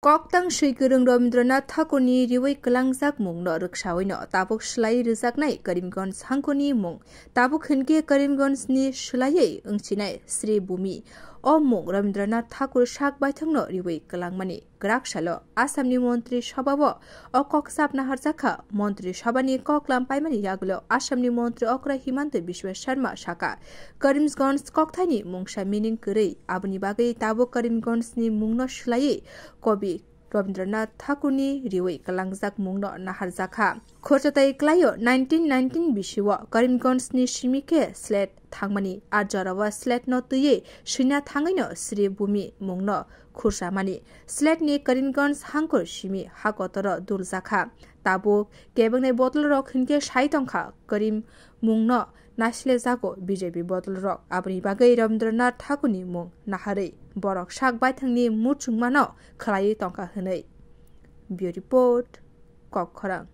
Koktang Shrikurung Rabindranath Thakurni riwai kalangjak mungno rwksaoino tabuk slai rwjaknai Karimganj hangkoni mung tabuk hinkhe Karimganjni swlaiui wngchinai Sri Bhumi o mung Rabindranath Thakur sak baithangno riwai kalangmani grak salo Assamni Montri Sabhao o kok sapna harjakha Montri Sabhani koklam paimani yagulo Assamni Montri Okra Himanta Biswa Sharma saka Karimganj kokthaini mungsa mining kwrui aboni bagui tabuk Karimganjni mungno swlaiui Kobi Rabindranath Thakurni riwai kalangjak mungno naharjakha khorchatai klaio 1919 bisio Karimganjni simike slet thangmani arjarawa slet no tuye sunya thangaino Sri Bhumi mungno khursamani sletni Karimganj hangkor simi hakotoro durjakha tabuk kebangnai botol rok hinkhe sai tongkha Karim mungno nasile jago BJP botol rok aboni bagui Rabindranath Thakurni mung naharui borok sak baithangni muchungmano khlaiui tongkha hwnui Bureau Report Kokkhorang